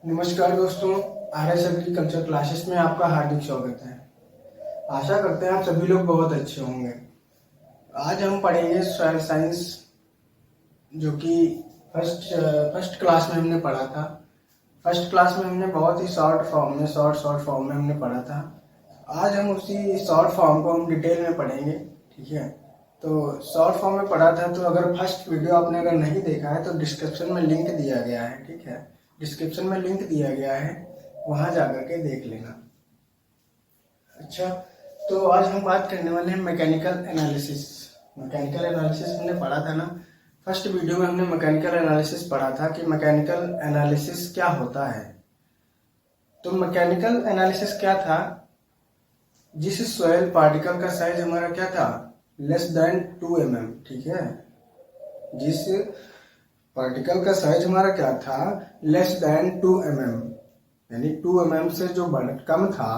नमस्कार दोस्तों, RS agriculture classes में आपका हार्दिक स्वागत है। आशा करते हैं आप सभी लोग बहुत अच्छे होंगे। आज हम पढ़ेंगे सॉइल साइंस, जो कि फर्स्ट क्लास में हमने पढ़ा था। फर्स्ट क्लास में हमने बहुत ही शॉर्ट फॉर्म में हमने पढ़ा था। आज हम उसी शॉर्ट फॉर्म को हम डिटेल में पढ़ेंगे, ठीक है। तो शॉर्ट फॉर्म में पढ़ा था, तो अगर फर्स्ट वीडियो आपने अगर नहीं देखा है तो डिस्क्रिप्शन में लिंक दिया गया है, ठीक है। डिस्क्रिप्शन में लिंक दिया गया है, वहां जाकर के देख लेना। अच्छा, तो आज हम बात करने वाले हैं मैकेनिकल एनालिसिस। मैकेनिकल एनालिसिस हमने पढ़ा था ना, फर्स्ट वीडियो में हमने मैकेनिकल एनालिसिस पढ़ा था कि मैकेनिकल एनालिसिस क्या होता है। तो मैकेनिकल एनालिसिस क्या था? जिस सॉइल पार्टिकल का साइज हमारा क्या था, लेस देन 2 mm, ठीक है। जिस पार्टिकल का साइज हमारा क्या था, लेस देन 2 mm, यानी 2 mm से जो कम था,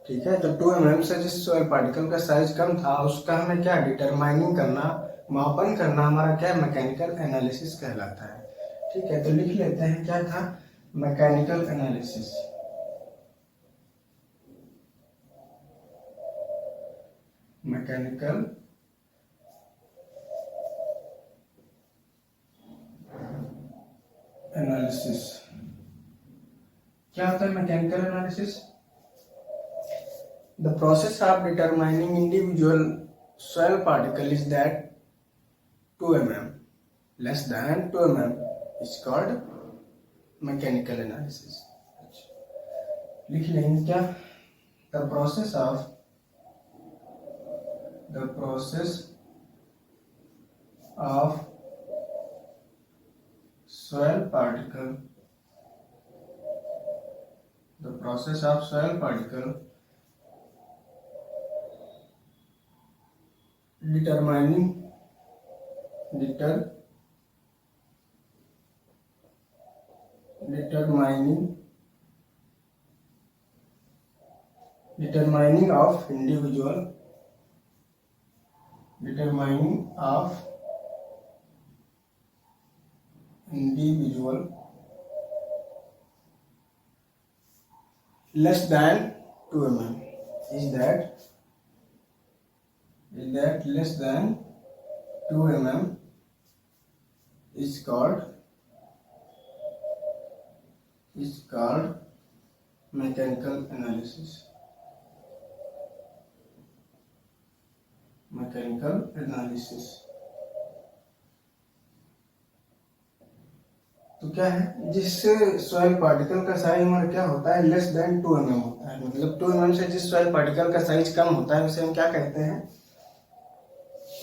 ठीक है। तो 2 mm से जिस सॉइल पार्टिकल का साइज कम था, उसका हमें क्या डिटरमाइनिंग करना, मापन करना, हमारा क्या मैकेनिकल एनालिसिस कहलाता है, ठीक है। तो लिख लेते हैं क्या था मैकेनिकल एनालिसिस। मैकेनिकल एनालिसिस क्या होता है? Mechanical analysis, the process of determining individual soil particle is that 2 mm less than 2 mm is called mechanical analysis। लिख लेंगे क्या? the process of soil particle determining of individual less than 2 mm is that less than 2 mm is called mechanical analysis। तो क्या है, जिस soil particle का size हमारा क्या होता है, लेस देन 2 mm होता है, मतलब 2 mm से जिस सॉइल पार्टिकल का साइज कम होता है उसे हम क्या कहते हैं,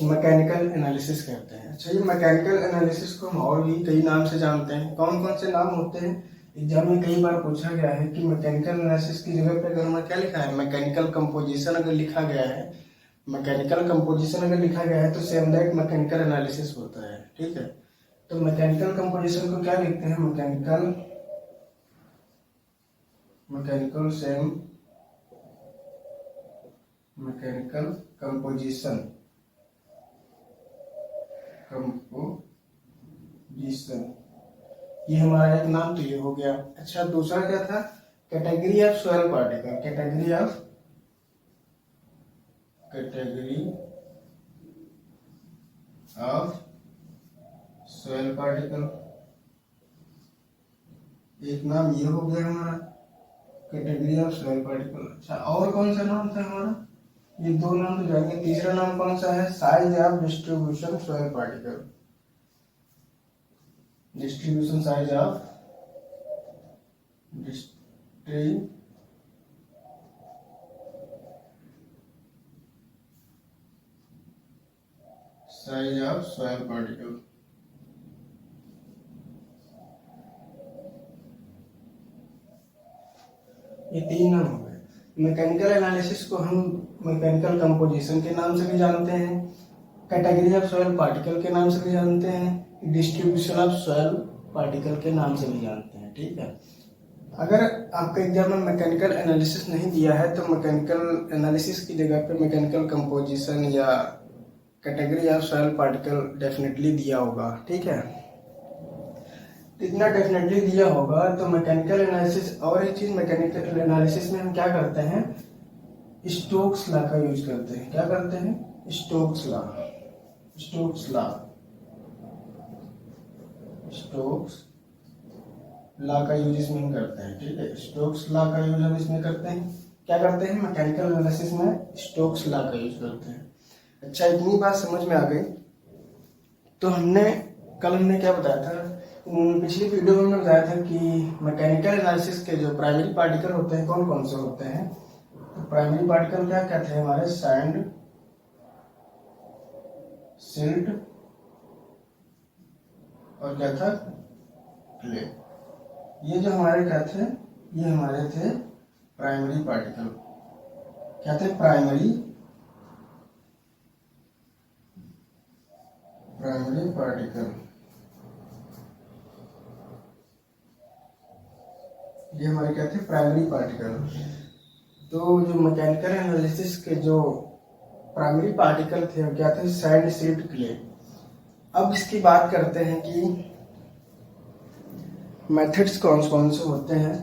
मैकेनिकल एनालिसिस कहते हैं। अच्छा, ये मैकेनिकल एनालिसिस को हम और भी कई नाम से जानते हैं। कौन कौन से नाम होते हैं? एग्जाम में कई बार पूछा गया है कि मैकेनिकल एनालिसिस की जगह पे अगर हमें क्या लिखा है, मैकेनिकल कंपोजिशन अगर लिखा गया है, तो सेम दैट मैकेनिकल एनालिसिस होता है, ठीक है। तो मैकेनिकल कंपोजिशन को क्या लिखते हैं? मैकेनिकल कंपोजिशन ये हमारा एक नाम तो ये हो गया। अच्छा, दूसरा क्या था? Category of soil particle. Category of soil particle, एक नाम ये हो गया हमारा कैटेगरी ऑफ सॉइल पार्टिकल। अच्छा, और कौन सा नाम था हमारा? ये दो नाम तो जाएंगे। तीसरा नाम कौन सा है? Size of distribution soil particle. Distribution size of soil particle. ये तीन नाम हो गए। मैकेनिकल एनालिसिस को हम मैकेनिकल कंपोजिशन के नाम से भी जानते हैं, कैटेगरी ऑफ सॉइल पार्टिकल के नाम से भी जानते हैं, डिस्ट्रीब्यूशन ऑफ सॉइल पार्टिकल के नाम से भी जानते हैं, ठीक है। अगर आपका एग्जाम में मैकेनिकल एनालिसिस नहीं दिया है तो मैकेनिकल एनालिसिस की जगह पे मैकेनिकल कंपोजिशन या category of soil particle definitely दिया होगा, ठीक है। इतना डेफिनेटली दिया होगा। तो मैकेनिकल एनालिसिस, और एक चीज मैकेनिकल एनालिसिस में हम क्या करते हैं, स्टोक्स लॉ का यूज करते हैं। क्या करते हैं? Stokes law. Stokes law Stokes law का यूज इसमें हम करते हैं। ठीक है, स्टोक्स लॉ का यूज हम इसमें करते हैं। क्या करते हैं? मैकेनिकल एनालिसिस में स्टोक्स लॉ का यूज करते हैं। अच्छा, इतनी बात समझ में आ गई। तो कल हमने क्या बताया था, पिछली वीडियो में हमने बताया था कि मैकेनिकल एनालिसिस के जो प्राइमरी पार्टिकल होते हैं कौन कौन से होते हैं। तो प्राइमरी पार्टिकल क्या क्या थे हमारे? सैंड, सिल्ट और क्या था? क्ले। ये जो हमारे क्या थे? ये हमारे थे प्राइमरी पार्टिकल। क्या थे? Primary particle. ये हमारे क्या थे? Primary particle. तो जो मैकेनिकल एनालिसिस के जो प्राइमरी पार्टिकल थे वो क्या थे? Sand, silt, clay. अब इसकी बात करते हैं कि मेथड्स कौन कौन से होते हैं।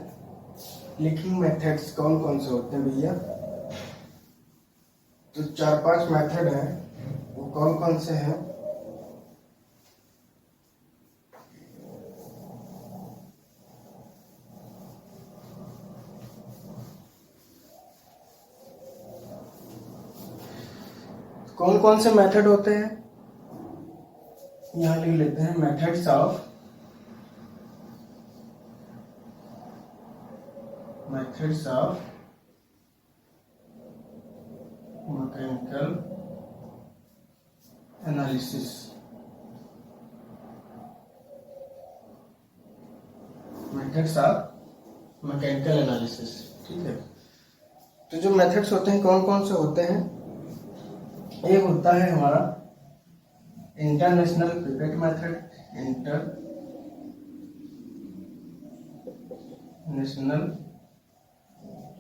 लिखिंग मेथड्स कौन कौन से होते हैं भैया? तो 4-5 मेथड हैं, वो कौन कौन से हैं? कौन कौन से मेथड होते हैं? यहां लिख लेते हैं, methods of mechanical analysis. Methods of mechanical analysis. ठीक है, तो जो मेथड्स होते हैं कौन कौन से होते हैं? एक होता है हमारा international pipette method.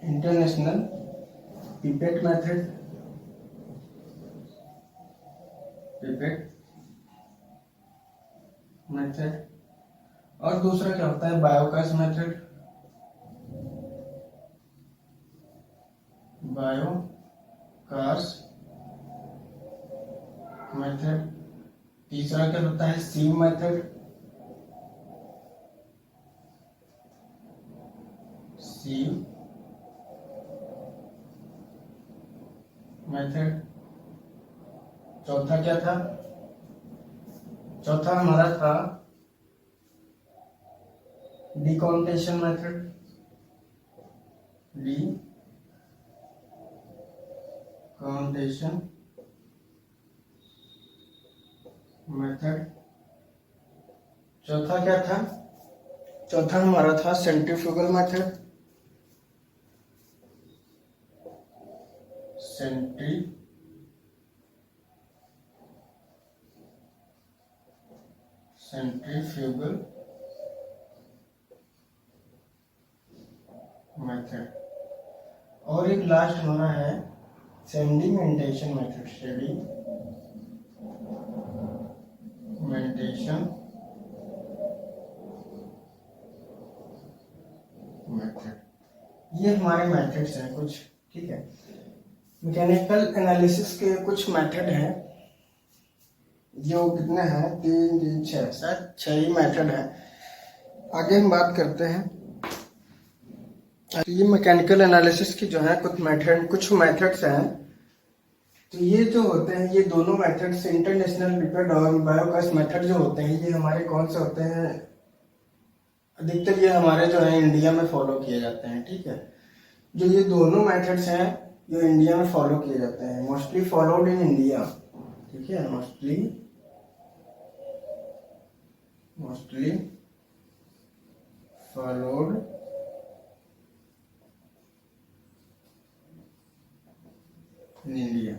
International pipette method. और दूसरा क्या होता है? बायोकास मेथड। तीसरा क्या होता है? सीव मेथड। चौथा क्या था? चौथा हमारा था डिकॉन्टेशन मेथड। चौथा क्या था? चौथा हमारा था सेंट्रीफ्यूगल मेथड। Centrifugal method. और एक लास्ट हमारा है सेडिमेंटेशन मेथड। ये हमारे मेथड्स हैं कुछ। ठीक है, मैकेनिकल एनालिसिस के कुछ मेथड हैं, जो कितने हैं? 3, 3, 6, शायद 6 ही मेथड है। आगे हम बात करते हैं। ये मैकेनिकल एनालिसिस की जो है कुछ मेथड्स हैं। तो ये जो होते हैं, ये दोनों मेथड्स, इंटरनेशनल पिपेट और बायोकास मेथड जो होते हैं, ये हमारे कौन से होते हैं? अधिकतर ये हमारे जो है इंडिया में फॉलो किए जाते हैं। ठीक है, जो ये दोनों मेथड्स हैं ये इंडिया में फॉलो किए जाते हैं, मोस्टली फॉलोड इन इंडिया। ठीक है, mostly followed in India.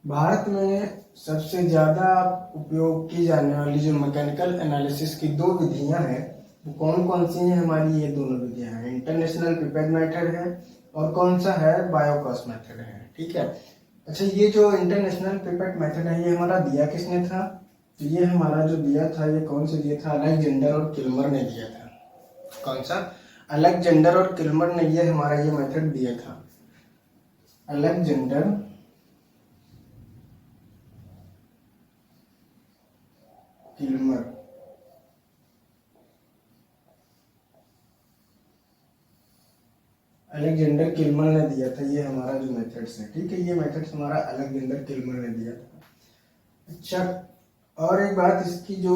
Bharat में सबसे ज्यादा उपयोग की जाने वाली जो मैकेनिकल एनालिसिस की 2 विधियां हैं, वो कौन कौन सी हैं हमारी? ये दोनों विधियां हैं, इंटरनेशनल पिपेट मेथड है और कौन सा है? बायोकास मेथड है। ठीक है, अच्छा, ये जो इंटरनेशनल पिपेट मेथड है ये हमारा दिया किसने था? तो ये हमारा जो दिया था, ये कौन से दिया था, अलेक्जेंडर और किल्मर ने दिया था। कौन सा? अलेक्जेंडर और किल्मर ने ये हमारा ये मेथड दिया था। अलेक्जेंडर किल्मर, अलेक्जेंडर किल्मर ने दिया था ये हमारा जो मेथड्स है। ठीक है, ये मेथड्स हमारा अलेक्जेंडर किल्मर ने दिया था। अच्छा, और एक बात, इसकी जो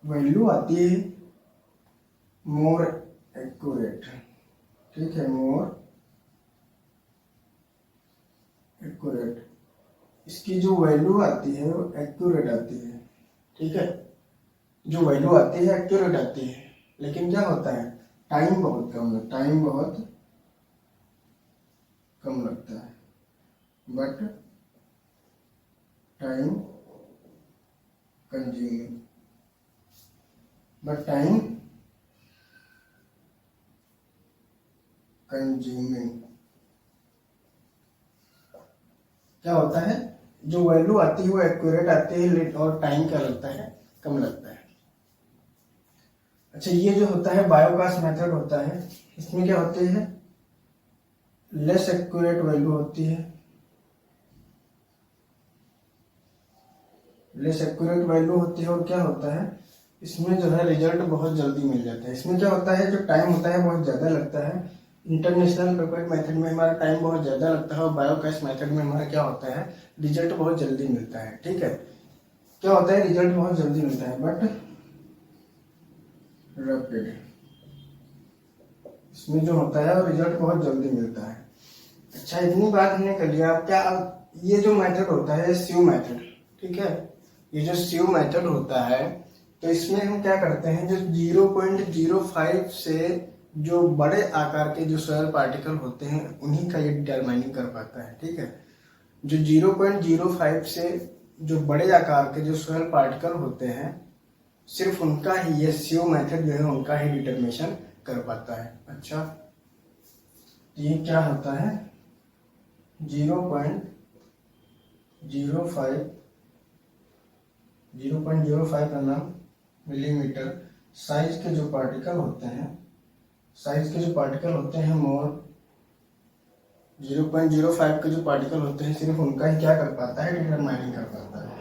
वैल्यू आती है मोर एक्यूरेट, ठीक है, मोर एक्यूरेट, इसकी जो वैल्यू आती है वो एक्यूरेट आती है। ठीक है, जो वैल्यू आती है एक्यूरेट आती है, लेकिन क्या होता है, टाइम बहुत कम है, टाइम बहुत कम लगता है, but time consuming, but time consuming. क्या होता है, जो वैल्यू आती है वो एक्यूरेट आती है और टाइम क्या लगता है, कम लगता है। अच्छा, ये जो होता है बायोकास्ट मेथड होता है, इसमें क्या होती है, लेस एक्यूरेट वैल्यू होती है, लेस एक्यूरेट वैल्यू होती है, और क्या होता है इसमें जो है रिजल्ट बहुत जल्दी मिल जाता है। इसमें क्या होता है, जो टाइम होता है बहुत ज़्यादा लगता है। इंटरनेशनल पेपर मेथड में हमारा टाइम बहुत ज़्यादा लगता है, और बायोकास्ट मेथड में हमारा क्या होता है, रिजल्ट बहुत जल्दी मिलता है। ठीक है, क्या होता है, रिजल्ट बहुत जल्दी मिलता है बट रैपिड, इसमें जो होता है वो रिजल्ट बहुत जल्दी मिलता है। अच्छा, इतनी बात हमने कर लिया। अब क्या, ये जो मेथड होता है स्यू मेथड, ठीक है, ये जो स्यू मेथड होता है, तो इसमें हम क्या करते हैं, जो 0.05 से जो बड़े आकार के जो सॉइल पार्टिकल होते हैं उन्हीं का ये डिटरमाइनिंग कर पाता है। ठीक है, जो 0.05 से जो बड़े आकार के जो सॉइल पार्टिकल होते हैं, सिर्फ उनका ही ये स्यू मेथड जो है उनका ही डिटरमिनेशन कर पाता है। अच्छा, ये क्या होता है, 0.05 mm मिलीमीटर साइज के जो पार्टिकल होते हैं, साइज के जो पार्टिकल होते हैं मोर 0.05 के जो पार्टिकल होते हैं, सिर्फ उनका ही क्या कर पाता है, डिटरमाइनिंग कर पाता है।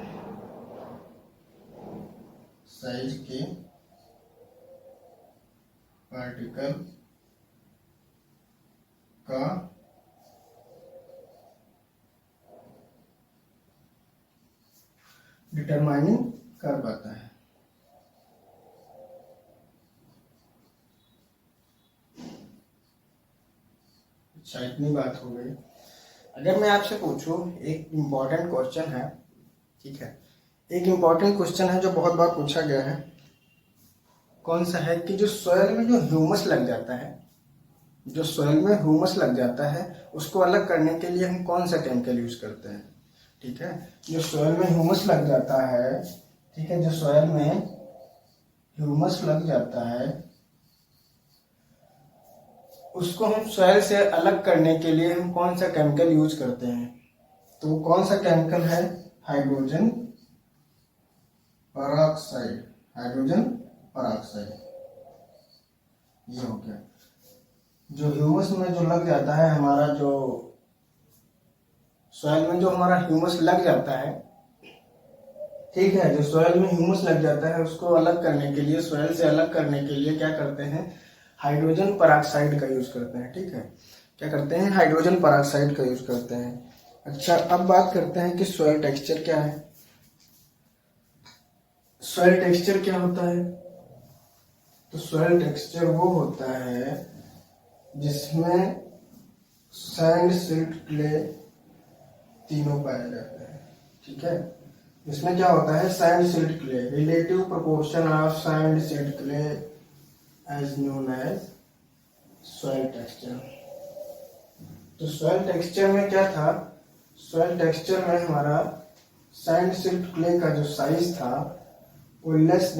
साइज के पार्टिकल का डिटरमाइनिंग कर पाता है। अच्छा, इतनी बात हो गई। अगर मैं आपसे पूछूं, एक इम्पॉर्टेंट क्वेश्चन है, ठीक है, एक इम्पॉर्टेंट क्वेश्चन है जो बहुत बार पूछा गया है, कौन सा है, कि जो सॉइल में जो ह्यूमस लग जाता है, जो सॉइल में ह्यूमस लग जाता है उसको अलग करने के लिए हम कौन सा केमिकल यूज करते हैं। ठीक है, जो सॉइल में ह्यूमस लग जाता है, ठीक है, जो सॉइल में ह्यूमस लग जाता है उसको हम सॉइल से अलग करने के लिए हम कौन सा केमिकल यूज करते हैं। तो वो कौन सा केमिकल है, हाइड्रोजन पेरोक्साइड, हाइड्रोजन पेरोक्साइड, ये हो गया। जो ह्यूमस में जो लग जाता है हमारा, जो सॉइल में जो हमारा ह्यूमस लग जाता है, ठीक है, जो सॉइल में ह्यूमस लग जाता है उसको अलग करने के लिए, सॉइल से अलग करने के लिए क्या करते हैं, हाइड्रोजन पेरोक्साइड का यूज करते हैं। ठीक है, क्या करते हैं, हाइड्रोजन पेरोक्साइड का यूज करते हैं। अच्छा, अब बात करते हैं कि सॉइल टेक्सचर क्या है। सॉइल टेक्सचर क्या होता है, तो सॉइल टेक्सचर वो होता है जिसमें सैंड, सिल्ट, क्ले तीनों पाए जाते हैं। ठीक है, इसमें क्या होता है, sand, silt, clay, relative proportion of sand, silt, clay as known as soil texture. तो सॉइल टेक्सचर में क्या था, सॉइल टेक्सचर में हमारा सैंड, सिल्ट, क्ले का जो साइज था वो लेस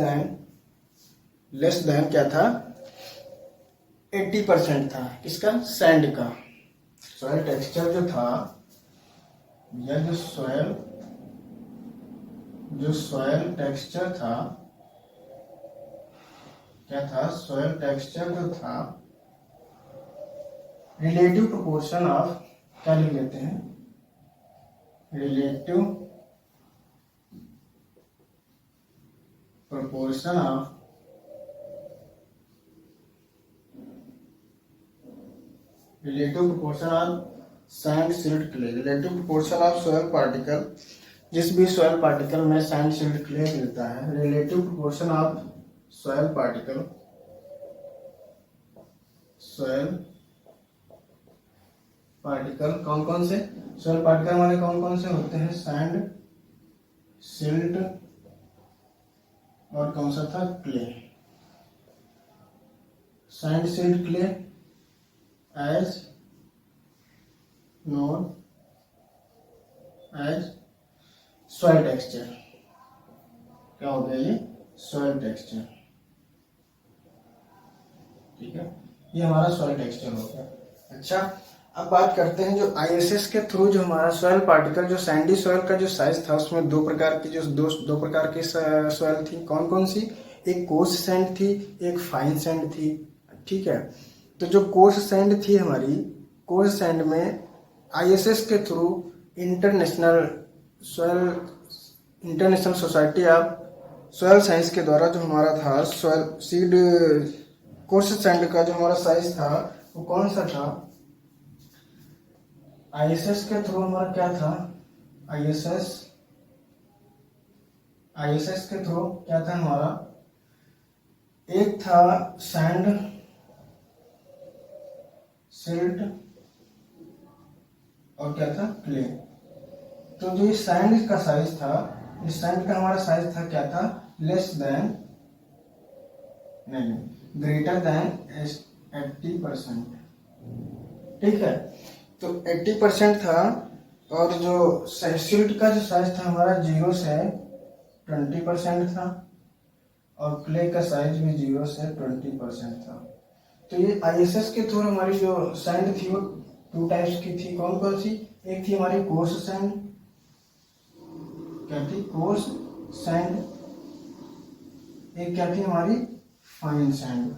देन क्या था, 80% था। किसका, सैंड का। सॉइल टेक्सचर जो था, या जो सॉइल जो सॉयल टेक्सचर था, क्या था, सॉयल टेक्सचर जो था, रिलेटिव प्रोपोर्शन ऑफ, क्या लिख लेते हैं, relative proportion of sand silt clay, relative proportion of soil particle, जिस भी सॉयल पार्टिकल में सैंड सिल्ट क्ले मिलता है, relative proportion of soil particle, soil particle कौन कौन से, सॉयल पार्टिकल हमारे कौन कौन से होते हैं, सैंड सिल्ट और कौन सा था, clay, sand silt clay as known as soil texture, क्या हो गया ये, soil texture, ठीक है, ये हमारा soil texture हो गया। अच्छा, अब बात करते हैं जो आईएसएस के थ्रू जो हमारा सॉयल पार्टिकल, जो सैंडी सॉयल का जो साइज था, उसमें दो प्रकार की, जो दो प्रकार की सॉयल थी, कौन कौन सी, एक कोर्स सैंड थी, एक फाइन सैंड थी, ठीक है। तो जो कोर्स सैंड थी हमारी, कोर्स सैंड में आईएसएस के through international society of soil science के द्वारा जो हमारा था सॉयल सीड कोर्स सैंड का जो हमारा साइज था वो कौन सा था, आईएसएस के थ्रू हमारा क्या था, आईएसएस के थ्रू क्या था हमारा, एक था सैंड सिल्ट और क्या था, क्ले। तो जो ये सैंड का साइज था, इस सैंड का हमारा साइज था, क्या था, ग्रेटर देन 80%, ठीक है। तो 80% था, और जो सिल्ट का जो साइज था हमारा 0 से 20% था, और क्ले का साइज भी 0 से 20% था। तो ये आईएसएस के थ्रू हमारी जो सैंड थी वो टू टाइप्स की थी, कौन कौन सी, एक थी हमारी कोर्स सैंड, क्या थी, कोर्स सैंड, एक क्या थी हमारी, फाइन सैंड,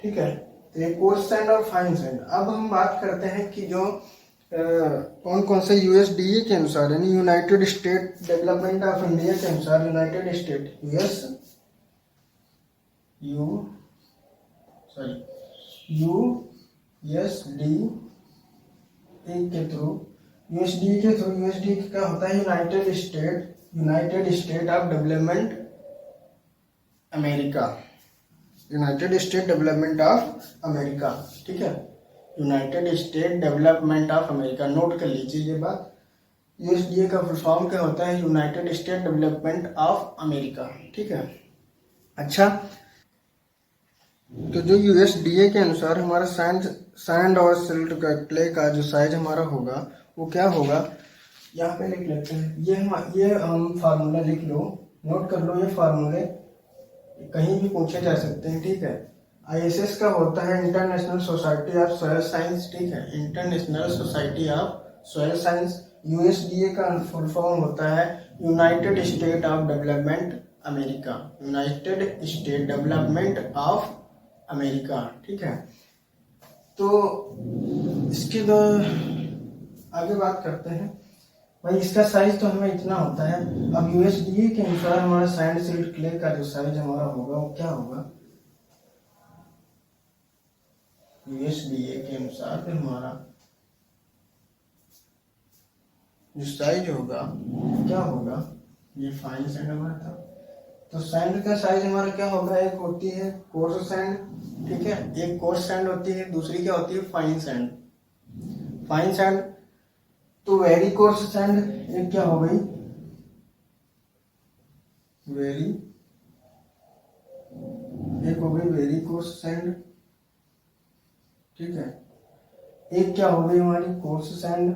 ठीक है। तो ये कोर्स सैंड और फाइन सैंड। अब हम बात करते हैं कि जो कौन कौन से यूएसडीए के अनुसार, यानी United state development of India के अनुसार, यूनाइटेड स्टेट यूएसडी के थ्रू क्या होता है, United state of development America, United state development of America, ठीक है, United state development of America, note कर लीजिए ये बात। यूएसडीए का फुल फॉर्म क्या होता है, United state development of America, ठीक है। अच्छा, तो जो यूएसडीए के अनुसार हमारा सैंड और सिल्ट का, क्ले का जो साइज हमारा होगा वो क्या होगा, यहाँ पे लिख लेते हैं, ये हम फार्मूला लिख लो, नोट कर लो, ये फार्मूले कहीं भी पूछे जा सकते हैं, ठीक है। आईएसएस का होता है international society of soil science, ठीक है, international society of soil science. USDA का फुल फॉर्म होता है United state of development America, United state development of America, ठीक है। तो इसके दो आगे बात करते हैं, भाई इसका साइज तो हमें इतना होता है। अब यूएसडीए के अनुसार हमारा सैंड सिल्ट क्ले का जो साइज हमारा होगा वो क्या होगा, यूएसडीए के अनुसार फिर हमारा जो साइज होगा क्या होगा, ये फाइन सैंड हमारा था, तो सैंड का साइज हमारा क्या होगा, एक होती है कोर्स सैंड, ठीक है, एक कोर्स सैंड होती है, दूसरी क्या होती है, फाइन सैंड। तो वेरी कोर्स सैंड एक क्या हो गई, एक हो गई वेरी कोर्स सैंड, ठीक है, एक क्या हो गई हमारी कोर्स सैंड,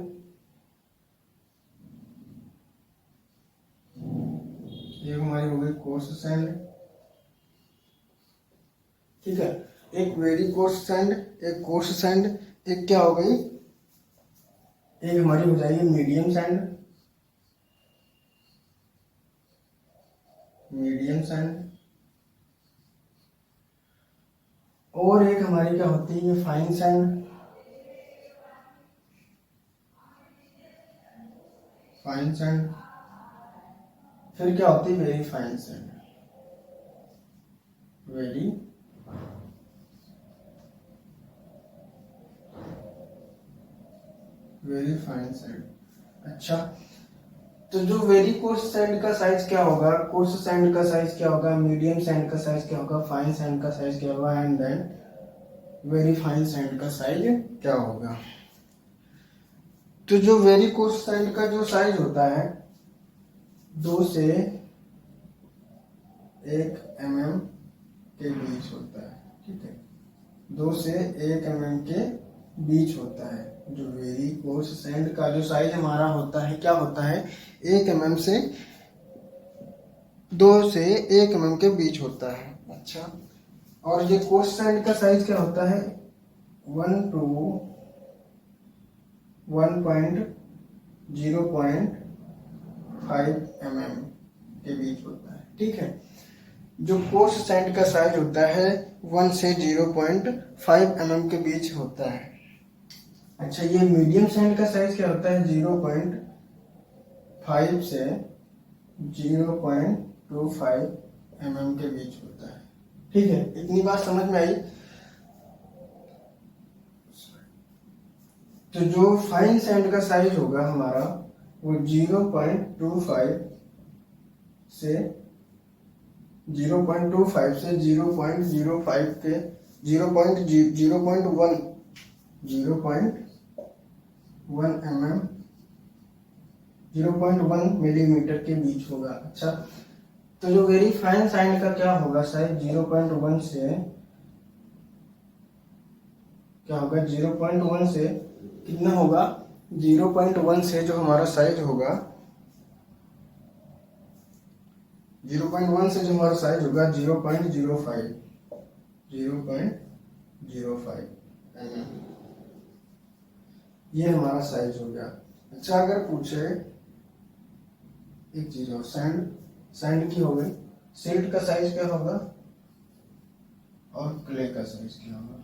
एक हमारी हो गई कोर्स सैंड, ठीक है, एक वेरी कोर्स सैंड, एक कोर्स सैंड, एक क्या हो गई, एक हमारी हो जाएगी मीडियम सैंड, मीडियम सैंड, और एक हमारी क्या होती है ये फाइन सैंड, फाइन सैंड। फिर क्या होती है very fine sand, very very fine sand. अच्छा, तो जो वेरी कोर्स सैंड का साइज क्या होगा, कोर्स सैंड का साइज क्या होगा, मीडियम सैंड का साइज क्या होगा, फाइन सैंड का साइज क्या होगा, and then very fine sand का साइज क्या होगा। तो जो वेरी कोर्स सैंड का जो साइज होता है 2 से 1 mm के बीच होता है, ठीक है, 2 से 1 mm के बीच होता है। जो वेरी कोर्स सैंड का जो साइज हमारा होता है क्या होता है 1 mm से 2 से 1 mm के बीच होता है। अच्छा, और ये कोर्स सैंड का साइज क्या होता है 1 to 1.0.5 mm के बीच होता है, ठीक है। जो कोर्स सैंड का साइज होता है 1 से 0.5 mm के बीच होता है। अच्छा, ये मीडियम सैंड का साइज क्या होता है 0.5 से 0.25 mm के बीच होता है, ठीक है। इतनी बात समझ में आई। तो जो फाइन सैंड का साइज होगा हमारा वो 0.25 से 0.25 से 0.05 के 0.1 मिलीमीटर के बीच होगा। अच्छा, तो जो वेरी फाइन सैंड का क्या होगा साइज 0.1 से क्या होगा 0.1 से कितना होगा 0.1 से जो हमारा साइज होगा 0.1 से जो हमारा साइज होगा 0.05 mm, ये हमारा साइज हो गया। अच्छा, अगर पूछे एक चीज और सैंड की हो गई, सिल्ट का साइज क्या होगा और क्ले का साइज क्या होगा।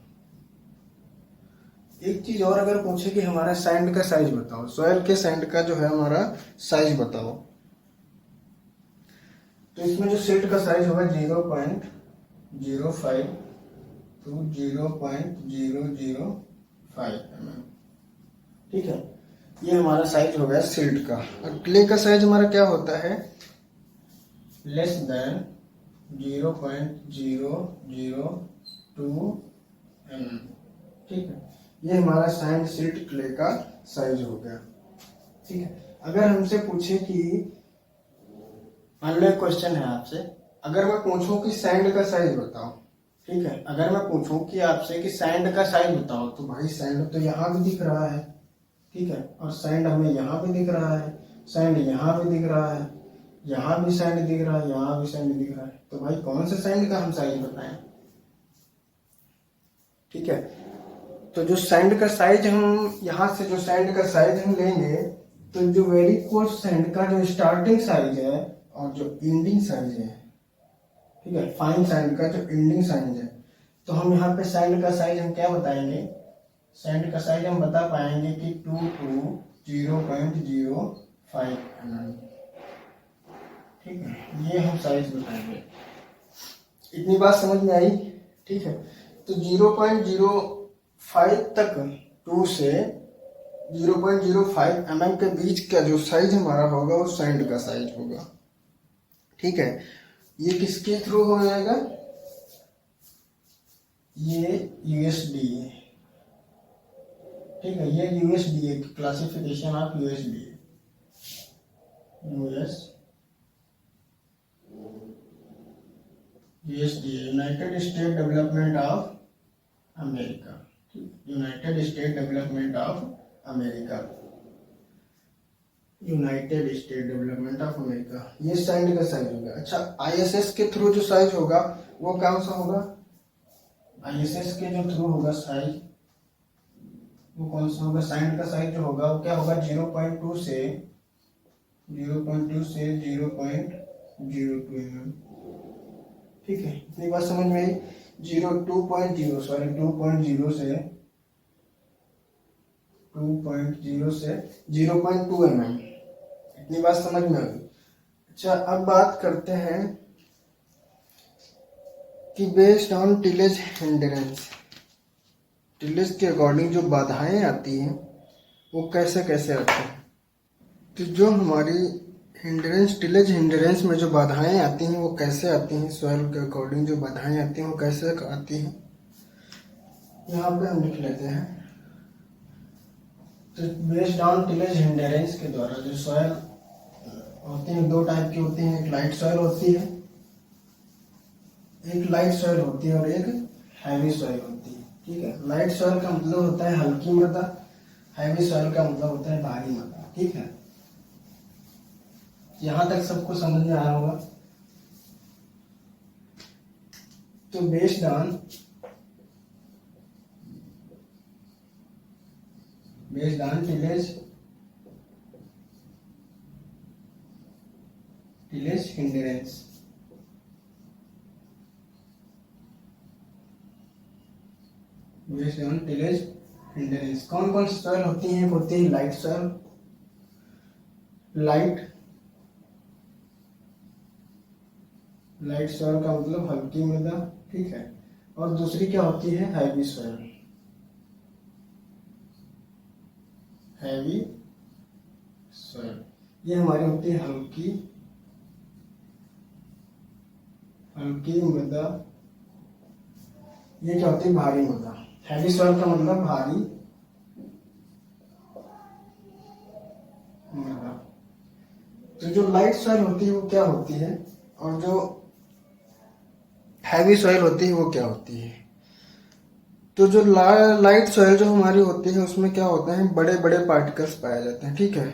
एक चीज और अगर पूछे कि हमारा सैंड का साइज बताओ, सॉइल के सैंड का जो है हमारा साइज बताओ, तो इसमें जो सिल्ट का साइज होगा 0.05 to 0.005 mm, ठीक है। ये हमारा साइज हो गया सिल्ट का। और क्ले का साइज हमारा क्या होता है लेस देन 0.002 mm, ठीक है। ये हमारा सैंड सिल्ट क्ले का साइज हो गया, ठीक है। अगर हमसे पूछे कि मान लो एक क्वेश्चन है आपसे, अगर मैं पूछूं कि सैंड का साइज बताओ, ठीक है, अगर मैं पूछूं कि आपसे कि सैंड का साइज बताओ, तो भाई सैंड तो यहाँ भी दिख रहा है, ठीक है, और सैंड हमें यहाँ भी दिख रहा है, सैंड यहाँ भी दिख रहा है, यहाँ भी सैंड दिख रहा है, यहाँ भी सैंड दिख रहा है। तो भाई कौन से सैंड का हम साइज बताएं, ठीक है। तो जो सैंड का साइज हम यहाँ से जो सैंड का साइज हम लेंगे, तो जो वेरी कोर्स सैंड का जो स्टार्टिंग साइज है और जो एंडिंग साइज है, ठीक है, फाइन सैंड का जो एंडिंग साइज है, तो हम यहाँ पे सैंड का साइज हम क्या बताएंगे, सैंड का साइज हम बता पाएंगे कि 2 to 0.05 mm, ठीक है, ये हम साइज बताएंगे। इतनी बात समझ में आई, ठीक है। तो 0.05 तक 2 से 0.05 mm के बीच का जो साइज हमारा होगा वो सैंड का साइज होगा, ठीक है। ये किसके थ्रू हो जाएगा, ये यूएसडीए, ठीक है, ये USDA classification of USDA, USDA United state development of America, United state development of America, United state development of America, ये सैंड का साइज होगा। अच्छा, आईएसएस के थ्रू जो साइज होगा वो कौन सा होगा, आईएसएस के जो थ्रू होगा साइज वो कौन सा होगा, सैंड का साइज जो होगा वो क्या होगा, 0.2 से 0.02 mm। ठीक है, इतनी बात समझ में आई। 2.0 से 0.2 mm, इतनी बात समझ में आ गई। अच्छा, अब बात करते हैं कि based on tillage hindrance, tillage के अकॉर्डिंग जो बाधाएं आती हैं वो कैसे कैसे आती हैं। तो जो हमारी हिंड्रेंस, टिलेज हिंड्रेंस में जो बाधाएं आती हैं वो कैसे आती हैं, सॉइल के अकॉर्डिंग जो बाधाएं आती हैं वो कैसे आती हैं, यहाँ पे हम लिख लेते हैं। तो बेस्ड ऑन टिलेज हिंड्रेंस के द्वारा जो सॉइल होती हैं, दो टाइप की होती हैं, एक लाइट सॉइल होती है, एक लाइट सॉइल होती है और एक हैवी सॉइल होती है। ठीक है, लाइट सॉइल का मतलब होता है हल्की मृदा, हैवी सॉइल का मतलब होता है भारी मृदा। ठीक है, यहां तक सबको समझ में आया होगा। तो based on tillage hindrance, based on tillage hindrance कौन कौन सी सॉइल होती हैं, होती है लाइट सॉइल, लाइट सॉइल का मतलब हल्की मृदा। ठीक है, और दूसरी क्या होती है, हैवी सॉइल, हैवी सॉइल, ये हमारी होती है हल्की मृदा, ये क्या होती है, भारी मृदा। हैवी सॉइल का मतलब भारी मृदा। तो जो लाइट सॉइल होती है वो क्या होती है, और जो हैवी सॉइल होती है वो क्या होती है। तो जो लाइट सॉइल जो हमारी होती है उसमें क्या होता है, बड़े बड़े पार्टिकल्स पाए जाते हैं। ठीक है,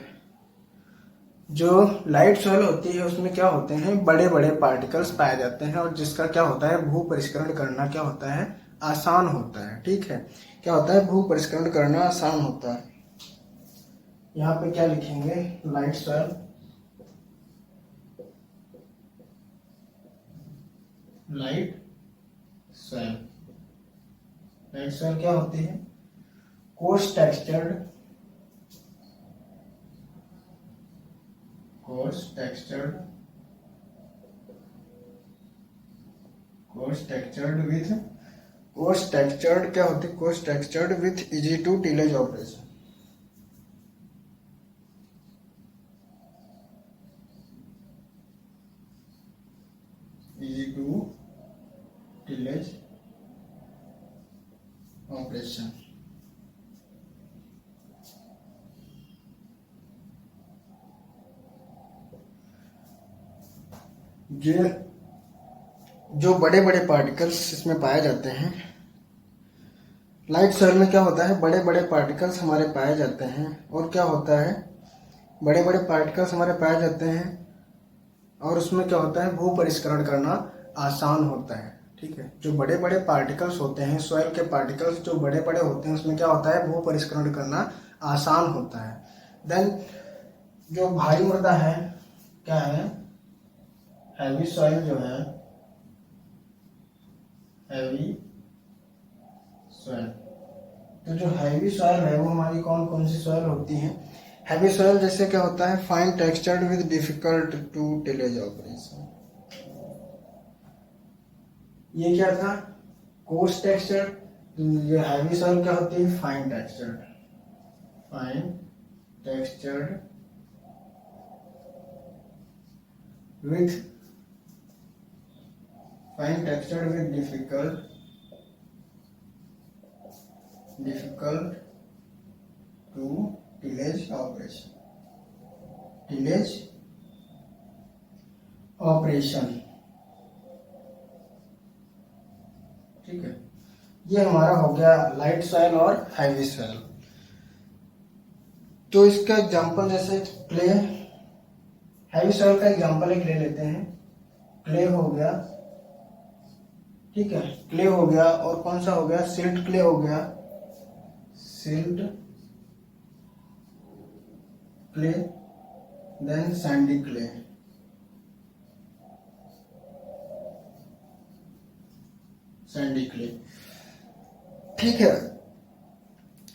जो लाइट सॉइल होती है उसमें क्या होते हैं, बड़े बड़े पार्टिकल्स पाए जाते हैं, और जिसका क्या होता है, भू परिष्करण करना क्या होता है, आसान होता है। ठीक है, क्या होता है, भू परिष्करण करना आसान होता है। यहाँ पे क्या लिखेंगे, लाइट सॉइल, लाइट सॉइल क्या होती है, कोर्स टेक्सचर्ड क्या होती है, coarse textured with easy to tillage operation. Easy to tillage operation. ये जो बड़े बड़े पार्टिकल्स इसमें पाए जाते हैं, लाइट सॉइल में क्या होता है, बड़े बड़े पार्टिकल्स हमारे पाए जाते हैं, और क्या होता है, बड़े बड़े पार्टिकल्स हमारे पाए जाते हैं, और उसमें क्या होता है, भू परिष्करण करना आसान होता है। ठीक है, जो बड़े बड़े पार्टिकल्स होते हैं, सॉइल के पार्टिकल्स जो बड़े बड़े होते हैं उसमें क्या होता है, भू परिष्करण करना आसान होता है। देन जो भारी मृदा है क्या है, हैवी सॉइल जो है, हैवी सॉइल। तो जो हैवी सॉइल है वो हमारी कौन कौन सी सॉइल होती है, हैवी सॉइल जैसे क्या होता है, fine textured with difficult to tillage operation. ये क्या था, कोर्स टेक्सचर्ड। ये हैवी सॉइल क्या होती है, fine textured with difficult to tillage operation। ठीक है, ये हमारा हो गया लाइट सॉइल और हैवी सॉइल। तो इसका एग्जांपल जैसे क्ले, हैवी सॉइल का एग्जांपल एक ले लेते हैं, क्ले हो गया। ठीक है, क्ले हो गया, और कौन सा हो गया, सिल्ट क्ले हो गया, silt clay, then sandy clay. Sandy clay. ठीक है,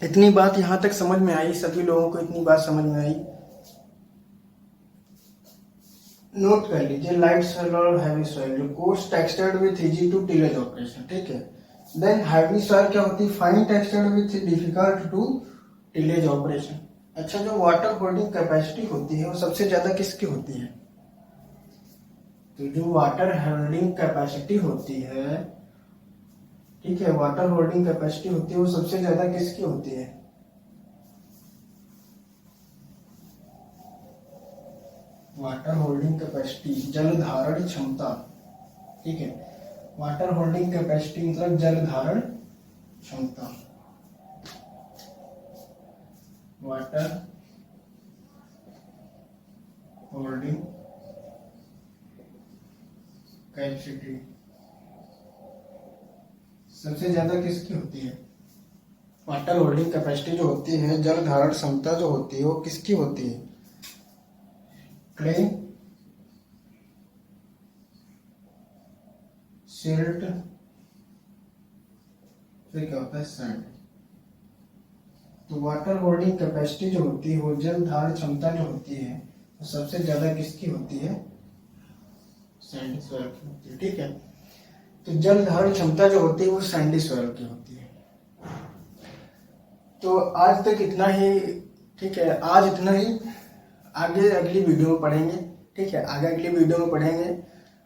इतनी बात यहां तक समझ में आई, सभी लोगों को इतनी बात समझ में आई। नोट कर लीजिए, लाइट सॉइल और हैवी सॉइल, जो coarse textured with easy to tillage operation, ठीक है। देन हैवी सॉइल क्या होती है, fine textured with difficult to tillage operation. अच्छा, जो वाटर होल्डिंग कैपेसिटी होती है वो सबसे ज्यादा किसकी होती है? तो जो वाटर होल्डिंग कैपेसिटी होती है, ठीक है, वाटर होल्डिंग कैपेसिटी होती है वो सबसे ज्यादा किसकी होती है? वाटर होल्डिंग कैपेसिटी, जल धारण क्षमता, ठीक है। वाटर होल्डिंग कैपेसिटी मतलब जल धारण क्षमता, वाटर होल्डिंग कैपेसिटी सबसे ज्यादा किसकी होती है? वाटर होल्डिंग कैपेसिटी जो होती है, जल धारण क्षमता जो होती है वो किसकी होती है? क्ले, सिल्ट, फिर क्या होता है, सैंड। तो वाटर होल्डिंग कैपेसिटी जो होती है वो जल धारण क्षमता जो होती है वो सबसे ज्यादा किसकी होती है? सैंडी सॉइल की होती है, ठीक है। तो जल धारण क्षमता जो होती है वो सैंडी सॉइल की होती है। तो आज तक इतना ही, ठीक है, आज इतना ही। आगे अगली वीडियो में पढ़ेंगे, ठीक है, आगे अगली वीडियो में पढ़ेंगे।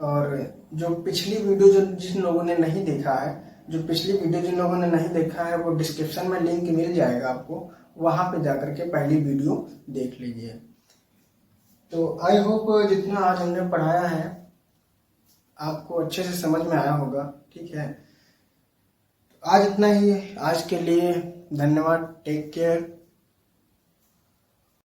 और जो पिछली वीडियो जो जिन लोगों ने नहीं देखा है, जो पिछली वीडियो जिन लोगों ने नहीं देखा है, वो डिस्क्रिप्शन में लिंक मिल जाएगा आपको, वहां पे जाकर के पहली वीडियो देख लीजिए। तो आई होप जितना आज हमने पढ़ाया है आपको अच्छे से समझ में आया होगा, ठीक है। आज इतना ही, आज के लिए धन्यवाद, टेक केयर।